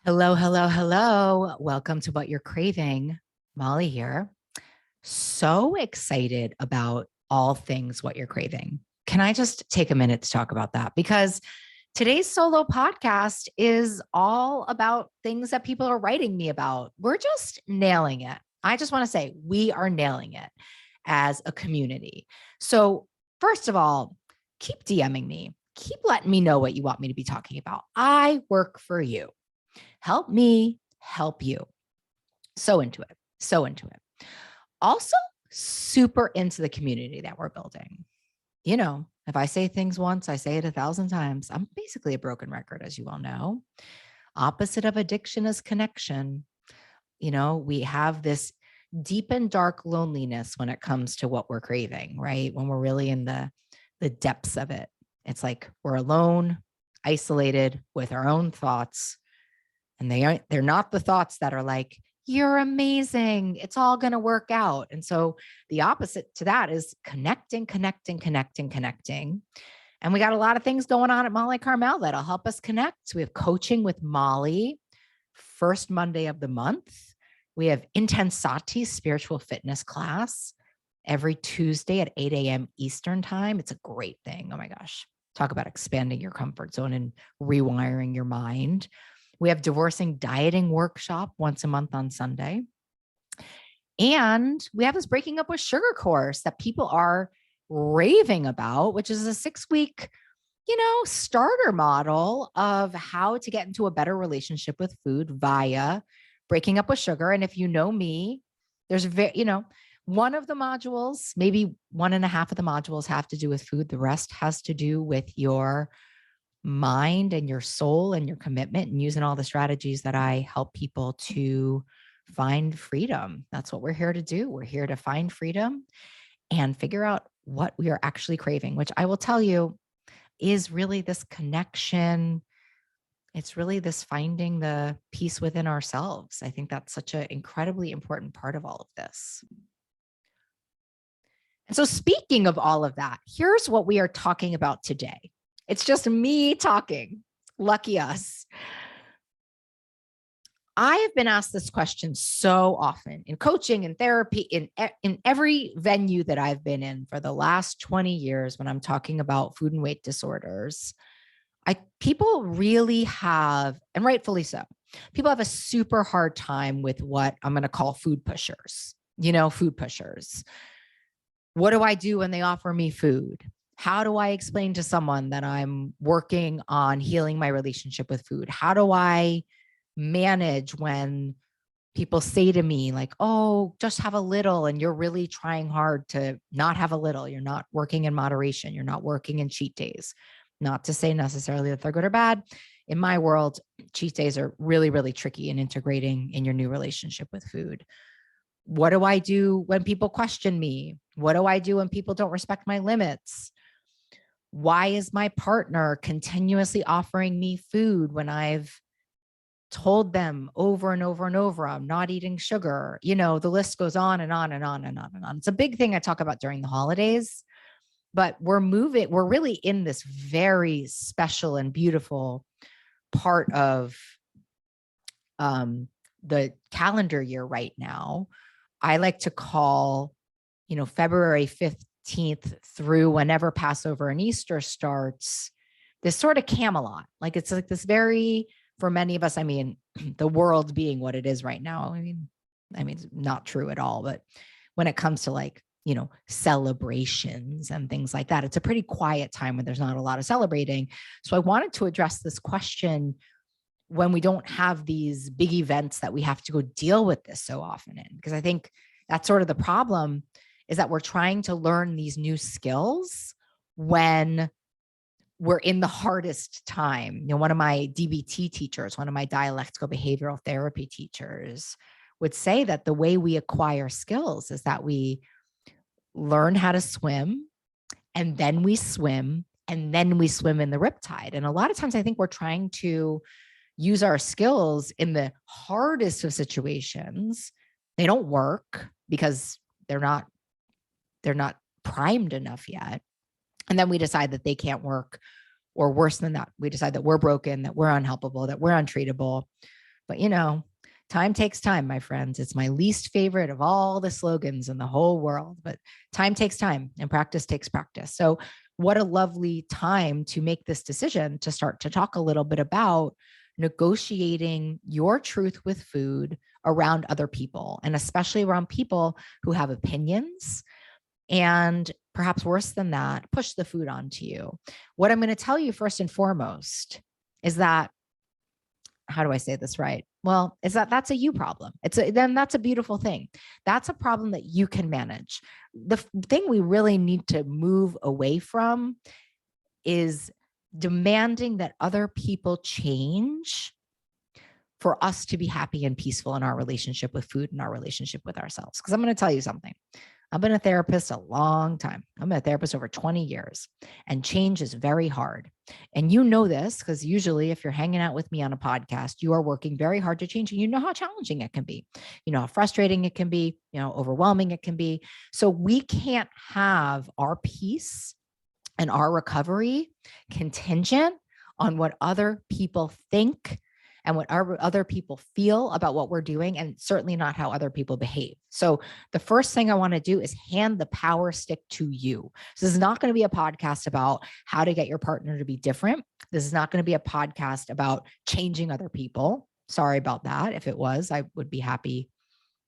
Hello, hello, hello. Welcome to What You're Craving. Molly here. So excited about all things What You're Craving. Can I just take a minute to talk about that? Because today's solo podcast is all about things that people are writing me about. We're just nailing it. I just want to say we are nailing it as a community. So, first of all, keep DMing me. Keep letting me know what you want me to be talking about. I work for you. Help me help you. So into it. So into it. Also, super into the community that we're building. You know, if I say things once, I say it 1,000 times. I'm basically a broken record, as you all know. Opposite of addiction is connection. You know, we have this deep and dark loneliness when it comes to what we're craving, right? When we're really in the depths of it. It's like we're alone, isolated with our own thoughts, and they're not the thoughts that are like, you're amazing, it's all going to work out. And so the opposite to that is connecting, connecting, connecting, connecting. And we got a lot of things going on at Molly Carmel that'll help us connect. So we have coaching with Molly first Monday of the month. We have Intensati spiritual fitness class every Tuesday at 8 a.m. Eastern time. It's a great thing. Oh my gosh. Talk about expanding your comfort zone and rewiring your mind. We have divorcing dieting workshop once a month on Sunday. And we have this breaking up with sugar course that people are raving about, which is a 6-week, starter model of how to get into a better relationship with food via breaking up with sugar. And if you know me, there's one of the modules, maybe one and a half of the modules have to do with food. The rest has to do with your mind and your soul and your commitment and using all the strategies that I help people to find freedom. That's what we're here to do. We're here to find freedom and figure out what we are actually craving, which I will tell you is really this connection. It's really this finding the peace within ourselves. I think that's such an incredibly important part of all of this. And so speaking of all of that, here's what we are talking about today. It's just me talking. Lucky us. I have been asked this question so often in coaching and therapy, in every venue that I've been in for the last 20 years when I'm talking about food and weight disorders. People really have, and rightfully so, people have a super hard time with what I'm going to call food pushers, food pushers. What do I do when they offer me food? How do I explain to someone that I'm working on healing my relationship with food? How do I manage when people say to me like, oh, just have a little, and you're really trying hard to not have a little. You're not working in moderation. You're not working in cheat days. Not to say necessarily that they're good or bad. In my world, cheat days are really, really tricky in integrating in your new relationship with food. What do I do when people question me? What do I do when people don't respect my limits? Why is my partner continuously offering me food when I've told them over and over and over, I'm not eating sugar? The list goes on and on and on and on and on. It's a big thing I talk about during the holidays, but we're really in this very special and beautiful part of the calendar year right now. I like to call, February 15th through whenever Passover and Easter starts, this sort of Camelot. Like it's like this very, for many of us, the world being what it is right now. It's not true at all, but when it comes to celebrations and things like that, it's a pretty quiet time when there's not a lot of celebrating. So I wanted to address this question when we don't have these big events that we have to go deal with this so often in, because I think that's sort of the problem, is that we're trying to learn these new skills when we're in the hardest time. One of my DBT teachers, one of my dialectical behavioral therapy teachers would say that the way we acquire skills is that we learn how to swim, and then we swim, and then we swim in the riptide. And a lot of times I think we're trying to use our skills in the hardest of situations. They don't work because they're not primed enough yet. And then we decide that they can't work, or worse than that, we decide that we're broken, that we're unhelpable, that we're untreatable. But time takes time, my friends. It's my least favorite of all the slogans in the whole world, but time takes time and practice takes practice. So what a lovely time to make this decision to start to talk a little bit about negotiating your truth with food around other people, and especially around people who have opinions and, perhaps worse than that, push the food onto you. What I'm going to tell you first and foremost is that, how do I say this right? Well, is that that's a you problem. Then that's a beautiful thing. That's a problem that you can manage. The thing we really need to move away from is demanding that other people change for us to be happy and peaceful in our relationship with food and our relationship with ourselves. Because I'm going to tell you something. I've been a therapist a long time. I'm a therapist over 20 years, and change is very hard. And you know this because usually if you're hanging out with me on a podcast, you are working very hard to change, and you know how challenging it can be. You know how frustrating it can be, overwhelming it can be. So we can't have our peace and our recovery contingent on what other people think and what other people feel about what we're doing, and certainly not how other people behave. So the first thing I want to do is hand the power stick to you. So this is not going to be a podcast about how to get your partner to be different. This is not going to be a podcast about changing other people. Sorry about that. If it was, I would be happy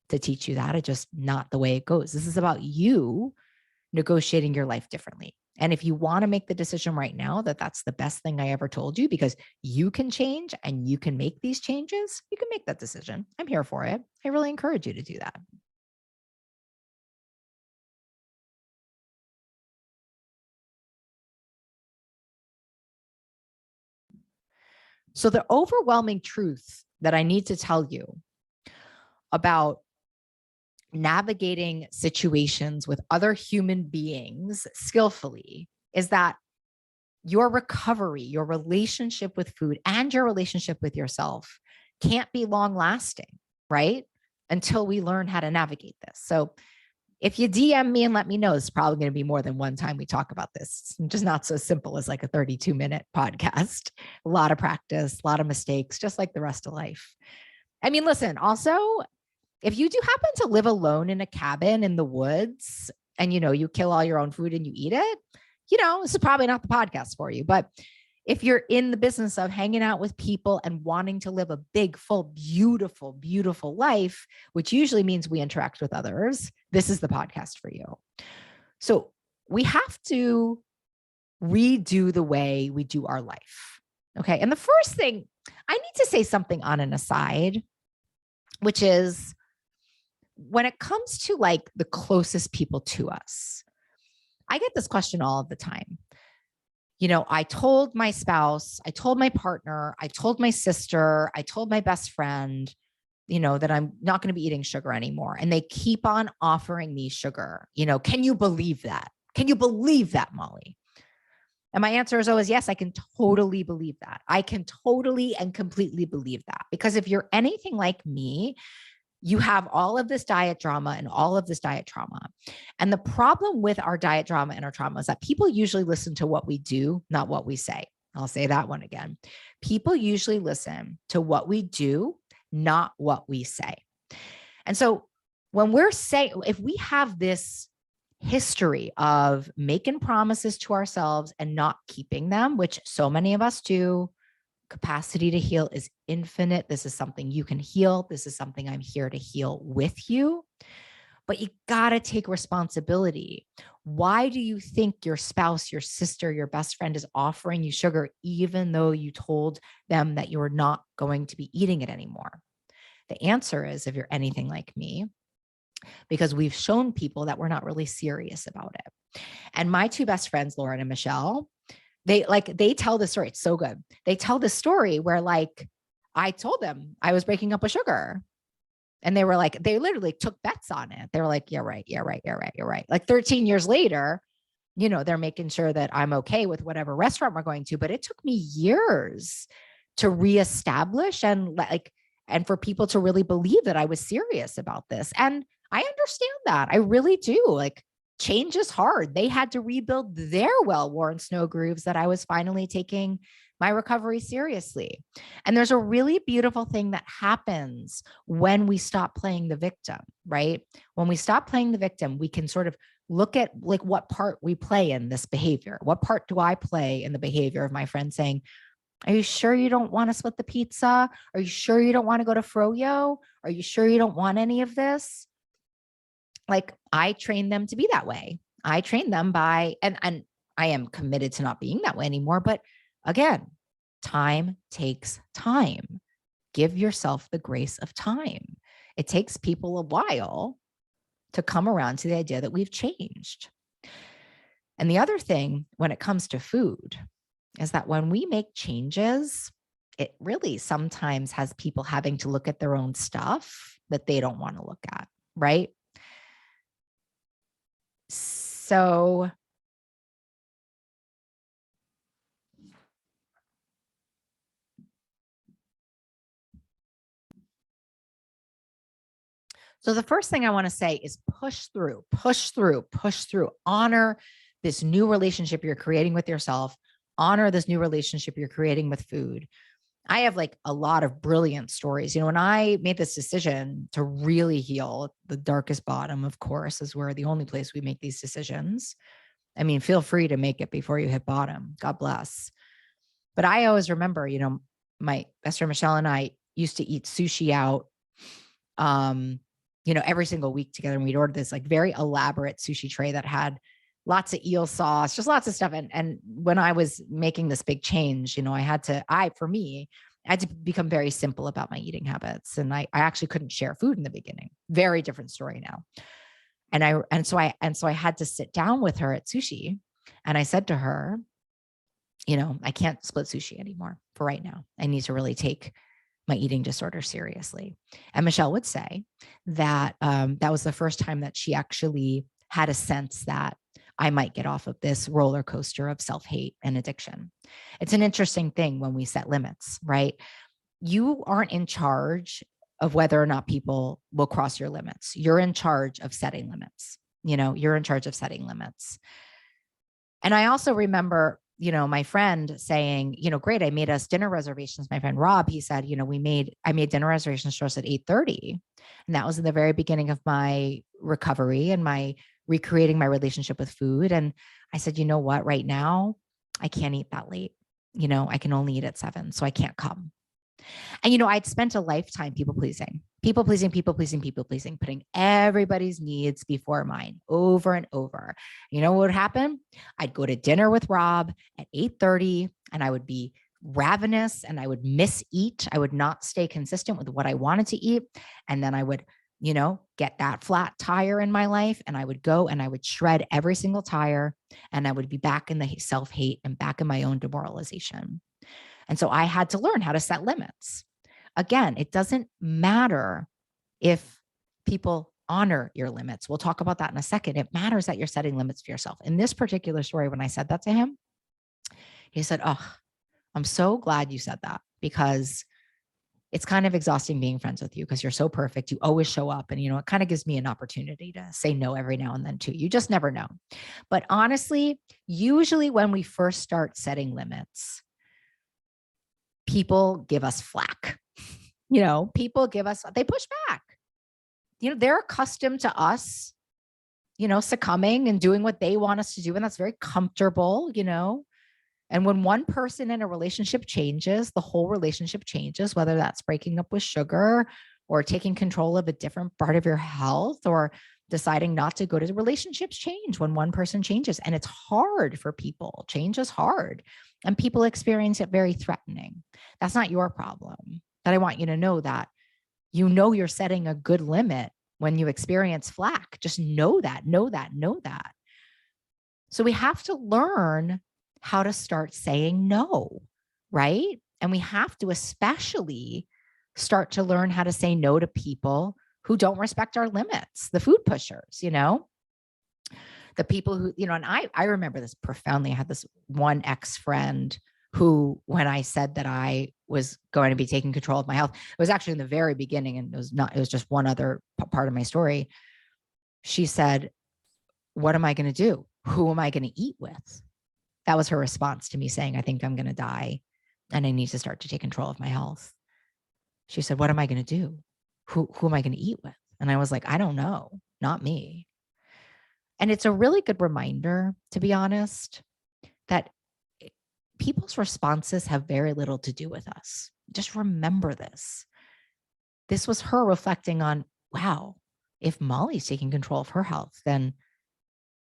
to teach you that. It's just not the way it goes. This is about you negotiating your life differently. And if you want to make the decision right now that that's the best thing I ever told you, because you can change and you can make these changes, you can make that decision. I'm here for it. I really encourage you to do that. So the overwhelming truth that I need to tell you about navigating situations with other human beings skillfully is that your recovery, your relationship with food, and your relationship with yourself can't be long lasting, right? Until we learn how to navigate this. So if you DM me and let me know, it's probably going to be more than one time we talk about this. It's just not so simple as like a 32-minute podcast. A lot of practice, a lot of mistakes, just like the rest of life. I mean, listen, also, if you do happen to live alone in a cabin in the woods and, you kill all your own food and you eat it, this is probably not the podcast for you. But if you're in the business of hanging out with people and wanting to live a big, full, beautiful, beautiful life, which usually means we interact with others, this is the podcast for you. So we have to redo the way we do our life. Okay. And the first thing, I need to say something on an aside, which is, when it comes to like the closest people to us, I get this question all of the time. I told my spouse, I told my partner, I told my sister, I told my best friend, that I'm not going to be eating sugar anymore. And they keep on offering me sugar. Can you believe that? Can you believe that, Molly? And my answer is always, yes, I can totally believe that. I can totally and completely believe that. Because if you're anything like me, you have all of this diet drama and all of this diet trauma. And the problem with our diet drama and our trauma is that people usually listen to what we do, not what we say. I'll say that one again. People usually listen to what we do, not what we say. And so when we're saying, if we have this history of making promises to ourselves and not keeping them, which so many of us do, capacity to heal is infinite. This is something you can heal. This is something I'm here to heal with you. But you got to take responsibility. Why do you think your spouse, your sister, your best friend is offering you sugar, even though you told them that you're not going to be eating it anymore? The answer is, if you're anything like me, because we've shown people that we're not really serious about it. And my two best friends, Lauren and Michelle, they tell the story. It's so good. They tell the story where I told them I was breaking up with sugar, and they literally took bets on it. They were like, yeah, right. Yeah, right. Yeah, right. You're right. Like 13 years later, they're making sure that I'm okay with whatever restaurant we're going to, but it took me years to reestablish and for people to really believe that I was serious about this. And I understand that. I really do. Change is hard. They had to rebuild their well-worn snow grooves that I was finally taking my recovery seriously. And there's a really beautiful thing that happens when we stop playing the victim, right? When we stop playing the victim, we can sort of look at like what part we play in this behavior. What part do I play in the behavior of my friend saying, are you sure you don't want to split the pizza? Are you sure you don't want to go to Froyo? Are you sure you don't want any of this? Like, I train them to be that way. I train them by, and I am committed to not being that way anymore. But again, time takes time. Give yourself the grace of time. It takes people a while to come around to the idea that we've changed. And the other thing when it comes to food is that when we make changes, it really sometimes has people having to look at their own stuff that they don't want to look at, right? So the first thing I want to say is push through, push through, push through. Honor this new relationship you're creating with yourself. Honor this new relationship you're creating with food. I have like a lot of brilliant stories. You know, when I made this decision to really heal, the darkest bottom, of course, is where the only place we make these decisions. I mean, feel free to make it before you hit bottom. God bless. But I always remember, you know, my best friend Michelle and I used to eat sushi out, you know, every single week together. And we'd order this like very elaborate sushi tray that had lots of eel sauce, just lots of stuff. And when I was making this big change, you know, I had to become very simple about my eating habits. And I actually couldn't share food in the beginning. Very different story now. And so I had to sit down with her at sushi. And I said to her, you know, I can't split sushi anymore for right now. I need to really take my eating disorder seriously. And Michelle would say that that was the first time that she actually had a sense that I might get off of this roller coaster of self-hate and addiction. It's an interesting thing when we set limits, right? You aren't in charge of whether or not people will cross your limits. You're in charge of setting limits. You know, you're in charge of setting limits. And I also remember, you know, my friend saying, you know, great, I made us dinner reservations. My friend Rob, he said, you know, I made dinner reservations for us at 8:30. And that was in the very beginning of my recovery and my recreating my relationship with food. And I said, you know what, right now, I can't eat that late. You know, I can only eat at 7, so I can't come. And, you know, I'd spent a lifetime people pleasing, putting everybody's needs before mine over and over. You know what would happen? I'd go to dinner with Rob at 8:30 and I would be ravenous and I would miss eat. I would not stay consistent with what I wanted to eat. And then I would, you know, get that flat tire in my life and I would go and I would shred every single tire and I would be back in the self-hate and back in my own demoralization. And so I had to learn how to set limits. Again, it doesn't matter if people honor your limits. We'll talk about that in a second. It matters that you're setting limits for yourself. In this particular story, when I said that to him, he said, oh, I'm so glad you said that because it's kind of exhausting being friends with you because you're so perfect. You always show up. And, you know, it kind of gives me an opportunity to say no every now and then too. You just never know. But honestly, usually when we first start setting limits, people give us flack. You know, they push back. You know, they're accustomed to us, you know, succumbing and doing what they want us to do. And that's very comfortable, you know. And when one person in a relationship changes, the whole relationship changes, whether that's breaking up with sugar or taking control of a different part of your health or deciding not to go to the relationships change when one person changes. And it's hard for people. Change is hard. And people experience it very threatening. That's not your problem. But I want you to know that, you know, you're setting a good limit when you experience flack. Just know that. So we have to learn how to start saying no, right? And we have to especially start to learn how to say no to people who don't respect our limits, the food pushers, you know, the people who, you know, and I remember this profoundly. I had this one ex-friend who, when I said that I was going to be taking control of my health, it was actually in the very beginning and it was just one other part of my story. She said, what am I going to do? Who am I going to eat with? That was her response to me saying, I think I'm going to die. and I need to start to take control of my health. She said, what am I going to do? Who am I going to eat with? And I was like, I don't know, not me. And it's a really good reminder, to be honest, that people's responses have very little to do with us. Just remember this. This was her reflecting on, wow, if Molly's taking control of her health, then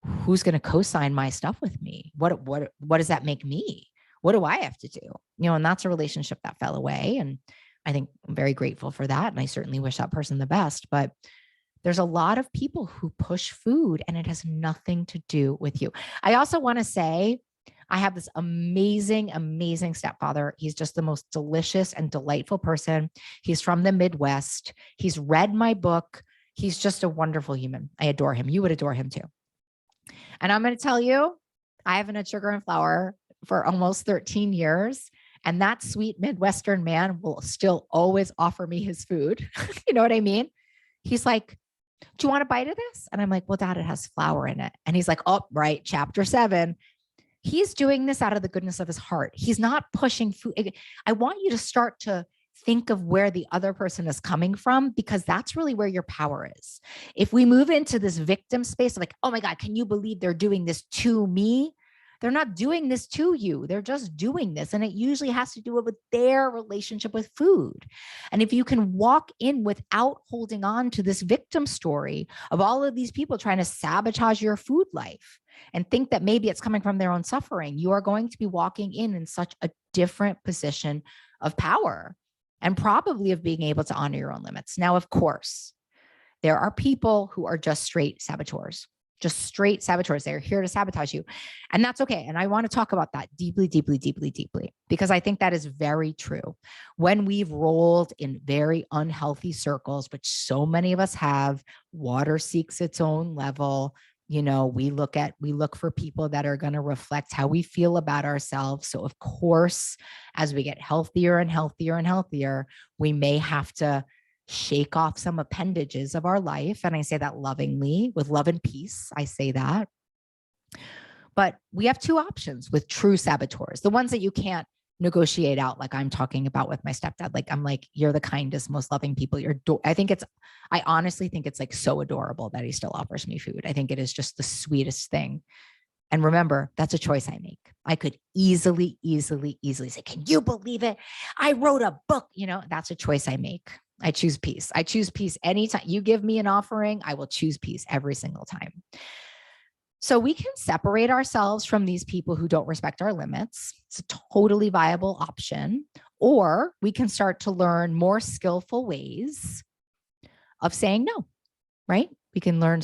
who's going to co-sign my stuff with me? What does that make me? What do I have to do? And that's a relationship that fell away. And I think I'm very grateful for that. And I certainly wish that person the best. But there's a lot of people who push food and it has nothing to do with you. I also want to say, I have this amazing, amazing stepfather. He's just the most delicious and delightful person. He's from the Midwest. He's read my book. He's just a wonderful human. I adore him. You would adore him too. And I'm going to tell you, I haven't had sugar and flour for almost 13 years. And that sweet Midwestern man will still always offer me his food. You know what I mean? He's like, do you want a bite of this? And I'm like, well, Dad, it has flour in it. And he's like, oh, right. Chapter 7. He's doing this out of the goodness of his heart. He's not pushing food. I want you to start to think of where the other person is coming from, because that's really where your power is. If we move into this victim space of like, oh my God, can you believe they're doing this to me? They're not doing this to you. They're just doing this. And it usually has to do with their relationship with food. And if you can walk in without holding on to this victim story of all of these people trying to sabotage your food life and think that maybe it's coming from their own suffering, you are going to be walking in such a different position of power and probably of being able to honor your own limits. Now, of course, there are people who are just straight saboteurs. Just straight saboteurs. They're here to sabotage you. And that's okay. And I want to talk about that deeply, deeply, deeply, deeply, because I think that is very true. When we've rolled in very unhealthy circles, which so many of us have, water seeks its own level. We look for people that are going to reflect how we feel about ourselves. So of course, as we get healthier and healthier and healthier, we may have to shake off some appendages of our life. And I say that lovingly, with love and peace. I say that. But we have two options with true saboteurs, the ones that you can't negotiate out, like I'm talking about with my stepdad. Like, I'm like, you're the kindest, most loving people. I honestly think it's like so adorable that he still offers me food. I think it is just the sweetest thing. And remember, that's a choice I make. I could easily say, can you believe it? I wrote a book, that's a choice I make. I choose peace. I choose peace anytime you give me an offering. I will choose peace every single time. So we can separate ourselves from these people who don't respect our limits. It's a totally viable option. Or we can start to learn more skillful ways of saying no, right? We can learn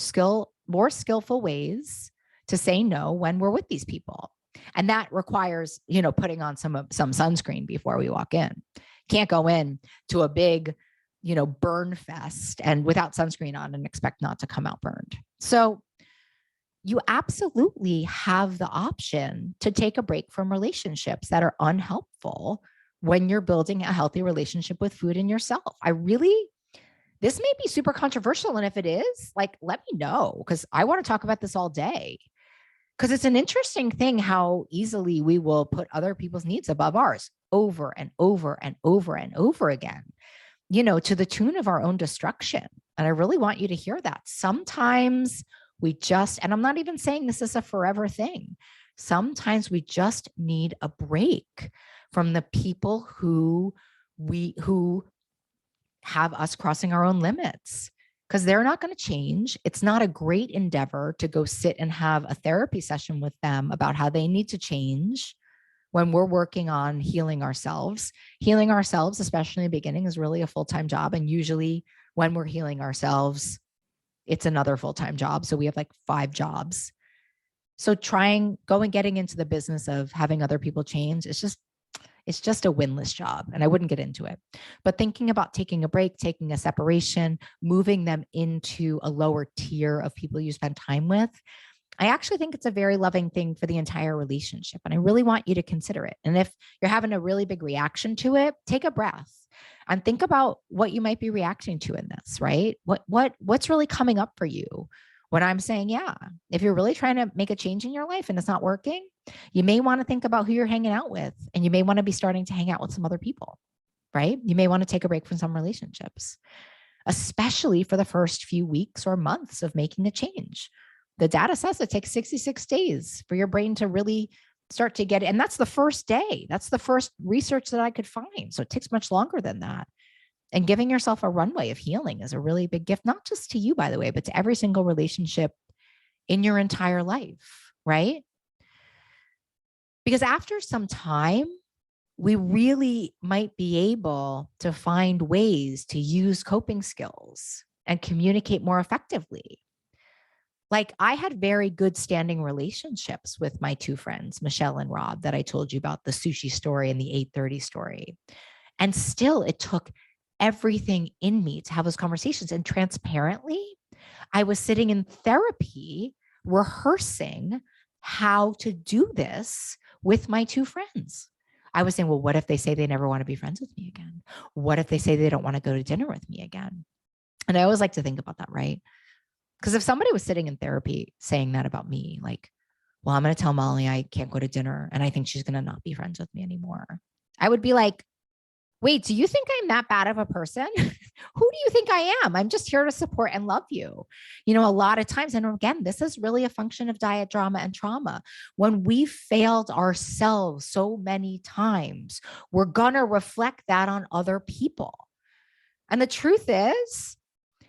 more skillful ways to say no when we're with these people. And that requires, putting on some sunscreen before we walk in. Can't go in to a big, burn fest and without sunscreen on and expect not to come out burned. So you absolutely have the option to take a break from relationships that are unhelpful when you're building a healthy relationship with food and yourself. This may be super controversial. And if it is, like, let me know, because I want to talk about this all day. Because it's an interesting thing how easily we will put other people's needs above ours over and over and over and over again, to the tune of our own destruction. And I really want you to hear that. Sometimes and I'm not even saying this is a forever thing. Sometimes we just need a break from the people who have us crossing our own limits, because they're not going to change. It's not a great endeavor to go sit and have a therapy session with them about how they need to change when we're working on healing ourselves. Healing ourselves, especially in the beginning, is really a full-time job. And usually when we're healing ourselves, it's another full-time job. So we have like 5 jobs. So getting into the business of having other people change, it's just a winless job. And I wouldn't get into it. But thinking about taking a break, taking a separation, moving them into a lower tier of people you spend time with, I actually think it's a very loving thing for the entire relationship. And I really want you to consider it. And if you're having a really big reaction to it, take a breath and think about what you might be reacting to in this, right? What's really coming up for you when I'm saying, yeah, if you're really trying to make a change in your life and it's not working, you may want to think about who you're hanging out with, and you may want to be starting to hang out with some other people, right? You may want to take a break from some relationships, especially for the first few weeks or months of making a change. The data says it takes 66 days for your brain to really start to get it. And that's the first day. That's the first research that I could find. So it takes much longer than that. And giving yourself a runway of healing is a really big gift, not just to you, by the way, but to every single relationship in your entire life, right? Because after some time, we really might be able to find ways to use coping skills and communicate more effectively. Like, I had very good standing relationships with my two friends, Michelle and Rob, that I told you about, the sushi story and the 8:30 story. And still, it took everything in me to have those conversations. And transparently, I was sitting in therapy rehearsing how to do this with my two friends. I was saying, well, what if they say they never want to be friends with me again? What if they say they don't want to go to dinner with me again? And I always like to think about that, right? Because if somebody was sitting in therapy saying that about me, like, well, I'm going to tell Molly I can't go to dinner and I think she's going to not be friends with me anymore, I would be like, wait, do you think I'm that bad of a person? Who do you think I am? I'm just here to support and love you. You know, a lot of times, and again, this is really a function of diet drama and trauma. When we failed ourselves so many times, we're going to reflect that on other people. And the truth is,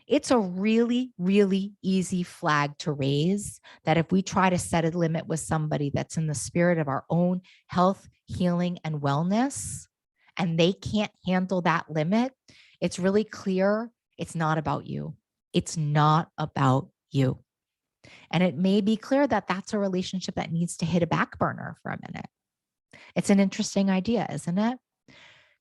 it's a really, really easy flag to raise that if we try to set a limit with somebody that's in the spirit of our own health, healing, and wellness, and they can't handle that limit, it's really clear it's not about you. It's not about you. And it may be clear that that's a relationship that needs to hit a back burner for a minute. It's an interesting idea, isn't it?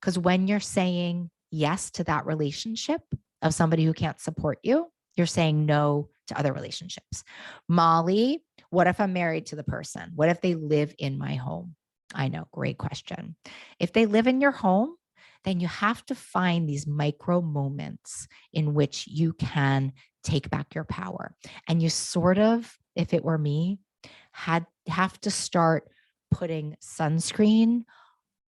Because when you're saying yes to that relationship of somebody who can't support you, you're saying no to other relationships. Molly, what if I'm married to the person? What if they live in my home? I know, great question. If they live in your home, then you have to find these micro moments in which you can take back your power. And you sort of, if it were me, have to start putting sunscreen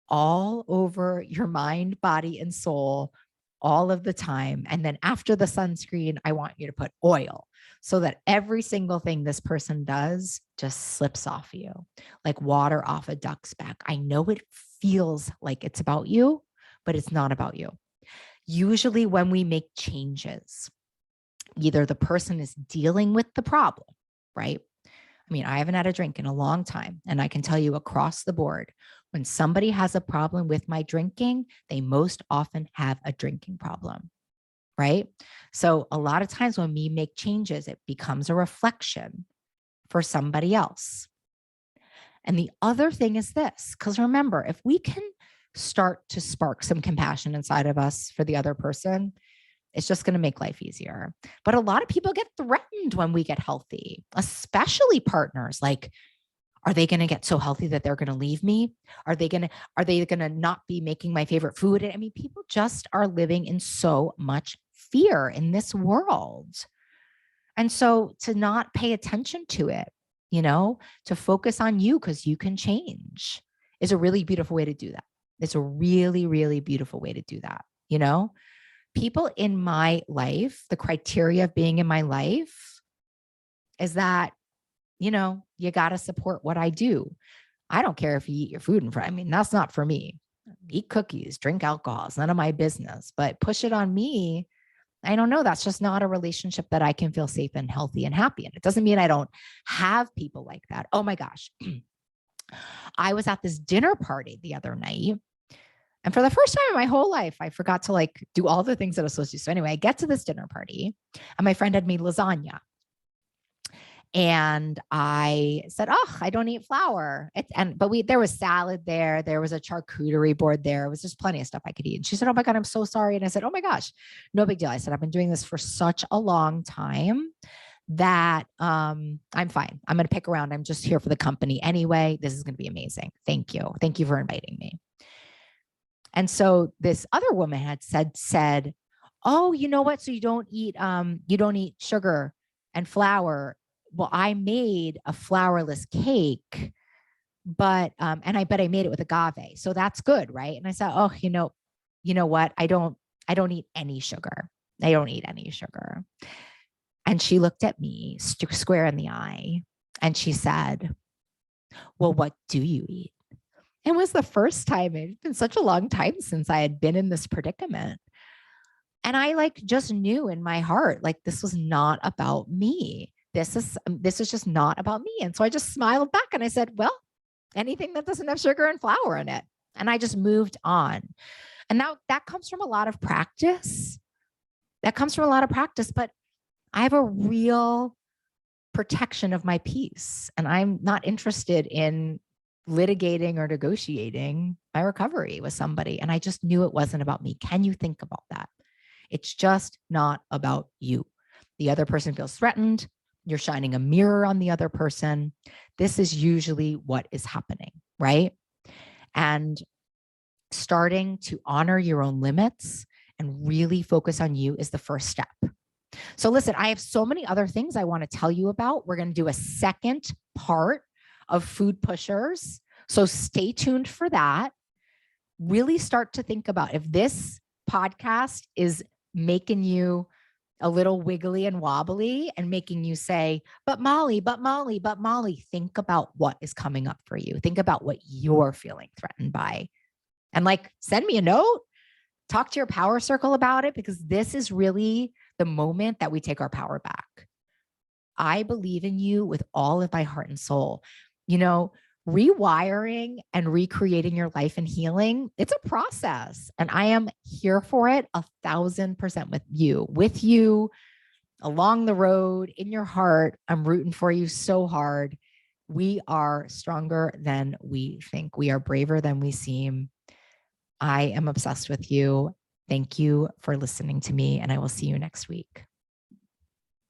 all over your mind, body, and soul all of the time. And then after the sunscreen, I want you to put oil so that every single thing this person does just slips off you, like water off a duck's back. I know it feels like it's about you, but it's not about you. Usually when we make changes, either the person is dealing with the problem, right? I mean, I haven't had a drink in a long time, and I can tell you across the board, when somebody has a problem with my drinking, they most often have a drinking problem, right? So a lot of times when we make changes, it becomes a reflection for somebody else. And the other thing is this, because remember, if we can start to spark some compassion inside of us for the other person, it's just going to make life easier. But a lot of people get threatened when we get healthy, especially partners. Like, are they going to get so healthy that they're going to leave me? Are they going to not be making my favorite food? I mean, people just are living in so much fear in this world. And so to not pay attention to it, to focus on you because you can change is a really beautiful way to do that. It's a really, really beautiful way to do that. People in my life, the criteria of being in my life is that, you got to support what I do. I don't care if you eat your food in front. I mean, that's not for me. Eat cookies, drink alcohol. It's none of my business, but push it on me. I don't know. That's just not a relationship that I can feel safe and healthy and happy in. It doesn't mean I don't have people like that. Oh my gosh. I was at this dinner party the other night. And for the first time in my whole life, I forgot to do all the things that I was supposed to do. So anyway, I get to this dinner party and my friend had made lasagna. And I said, oh, I don't eat flour. But there was salad there. There was a charcuterie board there. It was just plenty of stuff I could eat. And she said, oh my God, I'm so sorry. And I said, oh my gosh, no big deal. I said, I've been doing this for such a long time that I'm fine. I'm going to pick around. I'm just here for the company anyway. This is going to be amazing. Thank you. Thank you for inviting me. And so this other woman had said, oh, you know what? So you don't eat sugar. and flour. Well, I made a flourless cake, but I made it with agave. So that's good, right? And I said, oh, you know what? I don't eat any sugar. I don't eat any sugar. And she looked at me square in the eye and she said, well, what do you eat? It was the first time. It's been such a long time since I had been in this predicament. And I just knew in my heart, this was not about me. This is just not about me. And so I just smiled back and I said, well, anything that doesn't have sugar and flour in it. And I just moved on. And now that comes from a lot of practice. But I have a real protection of my peace. And I'm not interested in litigating or negotiating my recovery with somebody. And I just knew it wasn't about me. Can you think about that? It's just not about you. The other person feels threatened. You're shining a mirror on the other person. This is usually what is happening, right? And starting to honor your own limits and really focus on you is the first step. So listen, I have so many other things I want to tell you about. We're going to do a second part of Food Pushers. So stay tuned for that. Really start to think about if this podcast is making you a little wiggly and wobbly and making you say, but Molly, think about what is coming up for you. Think about what you're feeling threatened by. And send me a note, talk to your power circle about it, because this is really the moment that we take our power back. I believe in you with all of my heart and soul. Rewiring and recreating your life and healing, it's a process. And I am here for it 1,000% with you along the road, in your heart. I'm rooting for you so hard. We are stronger than we think. We are braver than we seem. I am obsessed with you. Thank you for listening to me, and I will see you next week.